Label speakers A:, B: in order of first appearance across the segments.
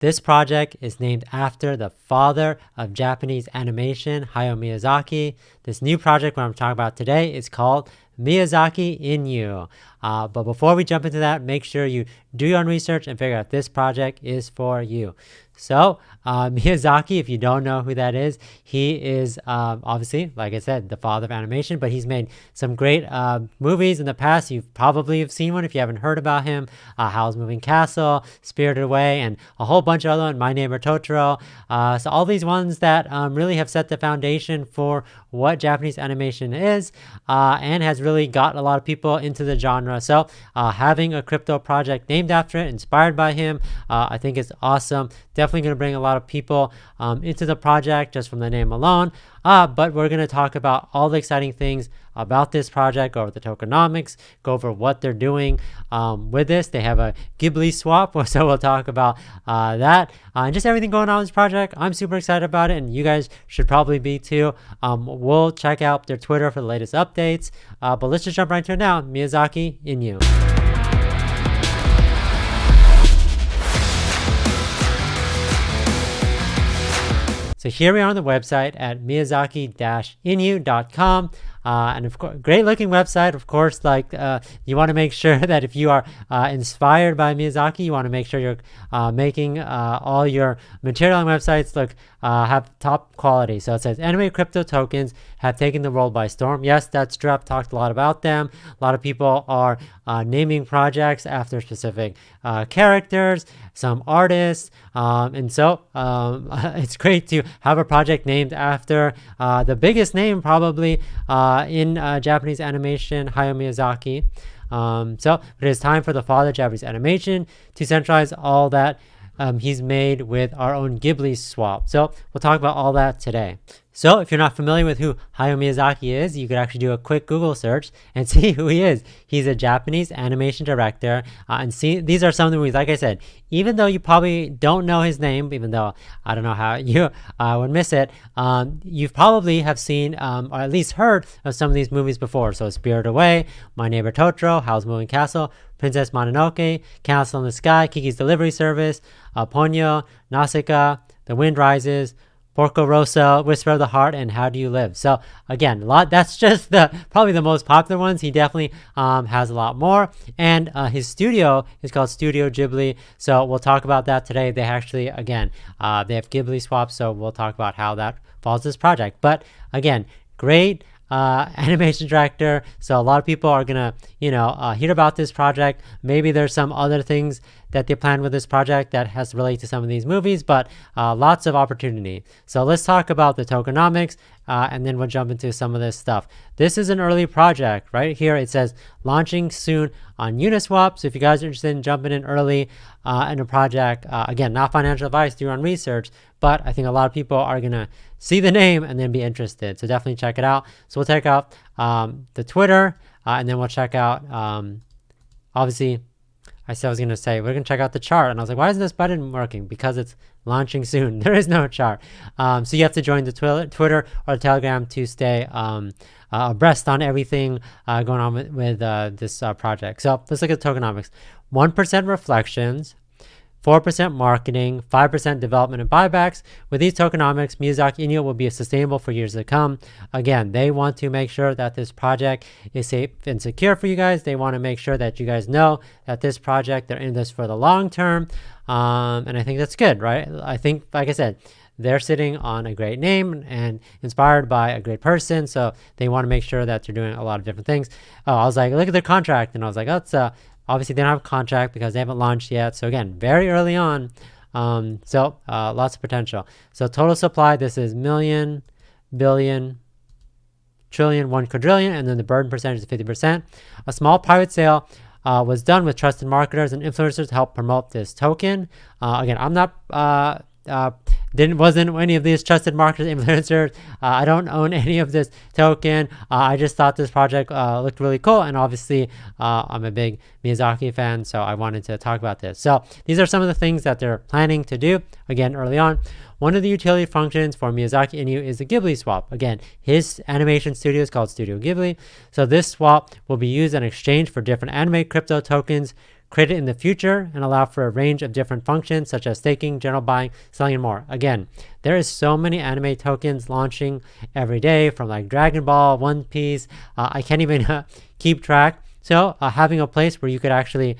A: This project is named after the father of Japanese animation, Hayao Miyazaki. This new project what I'm talking about today is called Miyazaki in You. But before we jump into that, make sure you do your own research and figure out if this project is for you. So Miyazaki, if you don't know who that is, he is obviously, like I said, the father of animation, but he's made some great movies in the past. You probably have seen one if you haven't heard about him. Howl's Moving Castle, Spirited Away, and a whole bunch of other ones, My Neighbor Totoro. So all these ones that really have set the foundation for what Japanese animation is and has really got a lot of people into the genre. So having a crypto project named after it, inspired by him, I think is awesome. Definitely going to bring a lot of people into the project just from the name alone. But we're going to talk about all the exciting things about this project, go over the tokenomics, go over what they're doing with this. They have a Ghibli Swap, so we'll talk about that and just everything going on with this project. I'm super excited about it, and you guys should probably be too. We'll check out their Twitter for the latest updates, but let's just jump right into it now. Miyazaki in You. So here we are on the website at miyazaki-inu.com. And of course, great looking website. Of course, like you want to make sure that if you are inspired by Miyazaki, you want to make sure you're making all your material on websites look have top quality. So it says anime crypto tokens have taken the world by storm. Yes, that's true. I've talked a lot about them. A lot of people are naming projects after specific characters, some artists, and so it's great to have a project named after the biggest name probably in Japanese animation, Hayao Miyazaki. So it is time for the father of Japanese animation to centralize all that he's made with our own Ghibli Swap. So we'll talk about all that today. So if you're not familiar with who Hayao Miyazaki is, you could actually do a quick Google search and see who he is. He's a Japanese animation director. And see, these are some of the movies, like I said, even though you probably don't know his name, even though I don't know how you would miss it, you probably have seen or at least heard of some of these movies before. So Spirited Away, My Neighbor Totoro, Howl's Moving Castle, Princess Mononoke, Castle in the Sky, Kiki's Delivery Service, Ponyo, Nausicaa, The Wind Rises, Porco Rosso, Whisper of the Heart, and How Do You Live? So again, a lot. That's just probably the most popular ones. He definitely has a lot more. And his studio is called Studio Ghibli. So we'll talk about that today. They actually, again, they have Ghibli Swap. So we'll talk about how that follows this project. But again, great animation director. So a lot of people are gonna, hear about this project. Maybe there's some other things that they plan with this project that has to relate to some of these movies, but lots of opportunity. So let's talk about the tokenomics, and then we'll jump into some of this stuff. This is an early project. Right here it says launching soon on Uniswap. So if you guys are interested in jumping in early in a project, again, not financial advice, do your own research, but I think a lot of people are gonna see the name and then be interested. So definitely check it out. So we'll check out the Twitter, and then we'll check out, obviously, I said I was going to say, we're going to check out the chart. And I was like, why isn't this button working? Because it's launching soon. There is no chart. So you have to join the Twitter or the Telegram to stay abreast on everything going on with this project. So let's look at tokenomics. 1% reflections, 4% marketing, 5% development and buybacks. With these tokenomics, Miyazaki in You will be sustainable for years to come. Again, they want to make sure that this project is safe and secure for you guys. They want to make sure that you guys know that this project, they're in this for the long term. And I think that's good, right? I think, like I said, they're sitting on a great name and inspired by a great person. So they want to make sure that they're doing a lot of different things. Oh, I was like, look at their contract. And I was like, that's obviously they don't have a contract because they haven't launched yet. So again, very early on. So lots of potential. So total supply, this is million, billion, trillion, 1 quadrillion, and then the burden percentage is 50%. A small private sale was done with trusted marketers and influencers to help promote this token. Again, I'm not wasn't any of these trusted marketers, influencers. I don't own any of this token. I just thought this project looked really cool, and obviously I'm a big Miyazaki fan, so I wanted to talk about this. So these are some of the things that they're planning to do, again, early on. One of the utility functions for Miyazaki in You is the Ghibli Swap. Again, his animation studio is called Studio Ghibli. So this swap will be used in exchange for different anime crypto tokens created in the future and allow for a range of different functions such as staking, general buying, selling, and more. Again, there is so many anime tokens launching every day, from like Dragon Ball, One Piece. I can't even keep track. So having a place where you could actually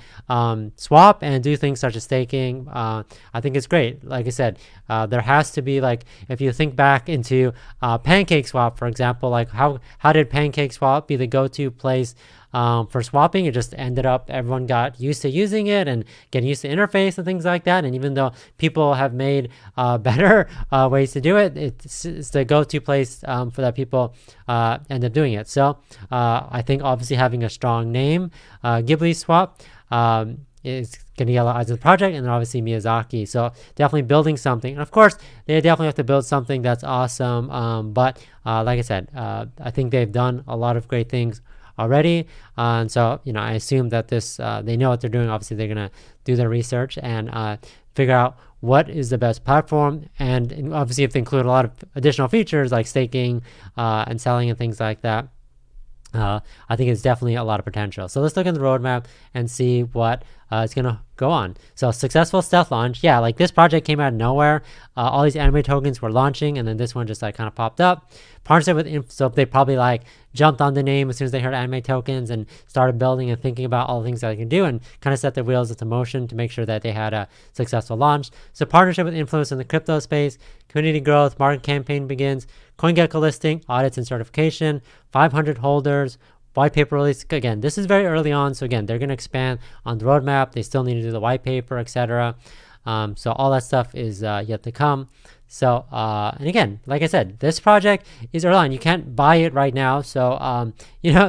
A: swap and do things such as staking, I think it's great. Like I said, there has to be, like, if you think back into Pancake Swap, for example, like how did Pancake Swap be the go-to place for swapping? It just ended up, everyone got used to using it and getting used to interface and things like that. And even though people have made better ways to do it, it's the go-to place for that people end up doing it. So I think obviously having a strong name, Ghibli Swap, is going to get a lot eyes on the project, and then obviously Miyazaki. So definitely building something. And of course, they definitely have to build something that's awesome. But like I said, I think they've done a lot of great things already, and so I assume that this they know what they're doing. Obviously they're gonna do their research and figure out what is the best platform, and obviously if they include a lot of additional features like staking and selling and things like that, I think it's definitely a lot of potential. So let's look at the roadmap and see what is going to go on. So successful stealth launch. Yeah, like this project came out of nowhere. All these anime tokens were launching, and then this one just like kind of popped up. Partnership with so they probably like jumped on the name as soon as they heard anime tokens and started building and thinking about all the things that they can do, and kind of set their wheels into motion to make sure that they had a successful launch. So partnership with influence in the crypto space, community growth, market campaign begins, CoinGecko listing, audits and certification, 500 holders, white paper release. Again, this is very early on, so again, they're going to expand on the roadmap. They still need to do the white paper, etc. So all that stuff is yet to come. So and again, like I said, this project is early on. You can't buy it right now, so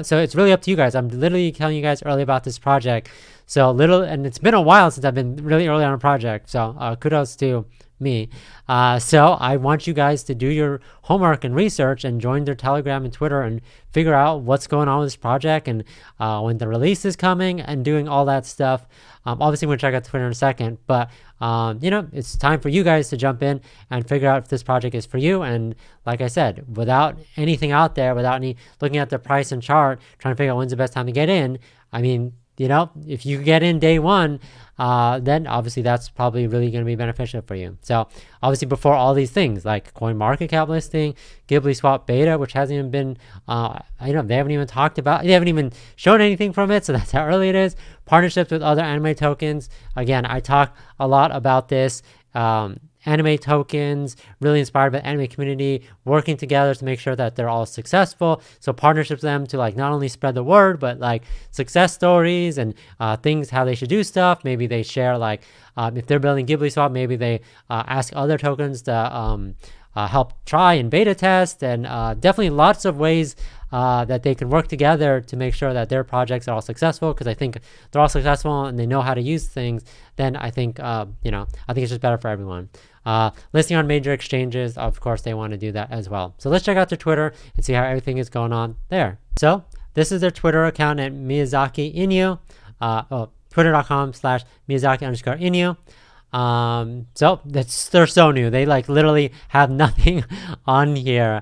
A: so it's really up to you guys. I'm literally telling you guys early about this project, so and it's been a while since I've been really early on a project, so kudos to me. So I want you guys to do your homework and research and join their Telegram and Twitter and figure out what's going on with this project and when the release is coming and doing all that stuff. Obviously, we're going to check out Twitter in a second, but it's time for you guys to jump in and figure out if this project is for you. And like I said, without anything out there, without any looking at the price and chart, trying to figure out when's the best time to get in, I mean, if you get in day one, then obviously that's probably really going to be beneficial for you. So obviously before all these things like CoinMarketCap listing, Ghibli Swap beta, which hasn't even been, they haven't even talked about, they haven't even shown anything from it. So that's how early it is. Partnerships with other anime tokens. Again, I talk a lot about this. Anime tokens, really inspired by the anime community, working together to make sure that they're all successful. So partnerships with them to like not only spread the word, but like success stories and things, how they should do stuff. Maybe they share like if they're building Ghibli Swap, maybe they ask other tokens to help try and beta test, and definitely lots of ways that they can work together to make sure that their projects are all successful. Because I think they're all successful and they know how to use things, then I think I think it's just better for everyone. Listing on major exchanges, of course they want to do that as well. So let's check out their Twitter and see how everything is going on there. So this is their Twitter account at Miyazaki Inu, twitter.com/Miyazaki_Inu. So they're so new. They like literally have nothing on here.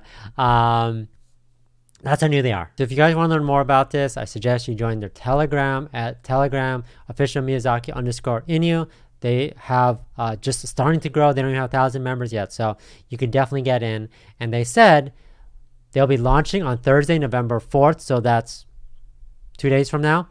A: That's how new they are. So if you guys want to learn more about this, I suggest you join their Telegram at Telegram official Miyazaki_Inu. They have just starting to grow. They don't even have 1,000 members yet, so you can definitely get in. And they said they'll be launching on Thursday, November 4th, so that's 2 days from now,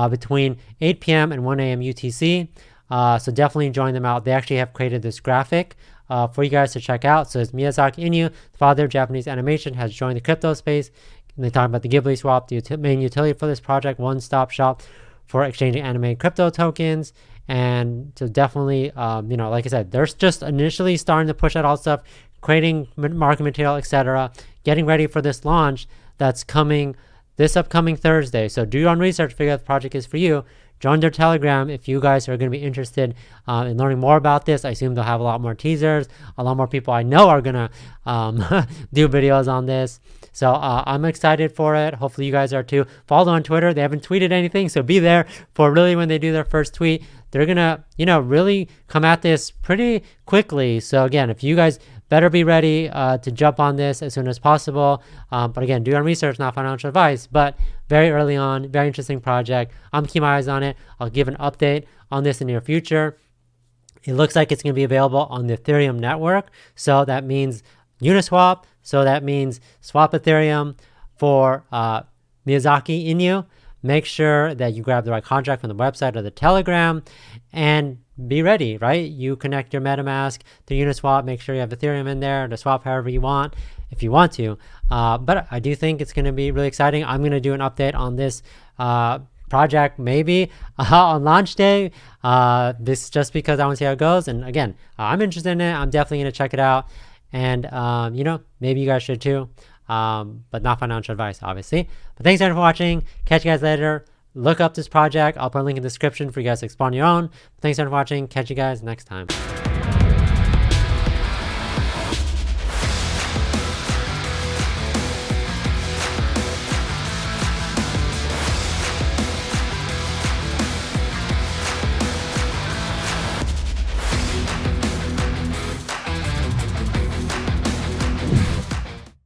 A: between 8 p.m. and 1 a.m. UTC. So definitely join them out. They actually have created this graphic for you guys to check out. So it's Miyazaki Inu, the father of Japanese animation, has joined the crypto space. And they talk about the Ghibli Swap, the main utility for this project, one-stop shop for exchanging anime and crypto tokens. And so definitely, like I said, they're just initially starting to push out all stuff, creating market material, etc., getting ready for this launch that's coming this upcoming Thursday. So do your own research, figure out if the project is for you. Join their Telegram if you guys are going to be interested in learning more about this. I assume they'll have a lot more teasers. A lot more people I know are going to do videos on this. So I'm excited for it. Hopefully you guys are too. Follow on Twitter. They haven't tweeted anything, so be there for really when they do their first tweet. they're gonna, really come at this pretty quickly. So again, if you guys better be ready to jump on this as soon as possible. But again, do your research, not financial advice. But very early on, very interesting project. I'm keeping my eyes on it. I'll give an update on this in the near future. It looks like it's going to be available on the Ethereum network. So that means Uniswap. So that means swap Ethereum for Miyazaki Inu. Make sure that you grab the right contract from the website or the Telegram and be ready, right? You connect your MetaMask to Uniswap. Make sure you have Ethereum in there to swap however you want, if you want to. But I do think it's going to be really exciting. I'm going to do an update on this project maybe on launch day. This just because I want to see how it goes. And again, I'm interested in it. I'm definitely going to check it out. And, maybe you guys should too. But not financial advice, obviously. But thanks everyone for watching. Catch you guys later. Look up this project. I'll put a link in the description for you guys to explore on your own. Thanks everyone for watching. Catch you guys next time.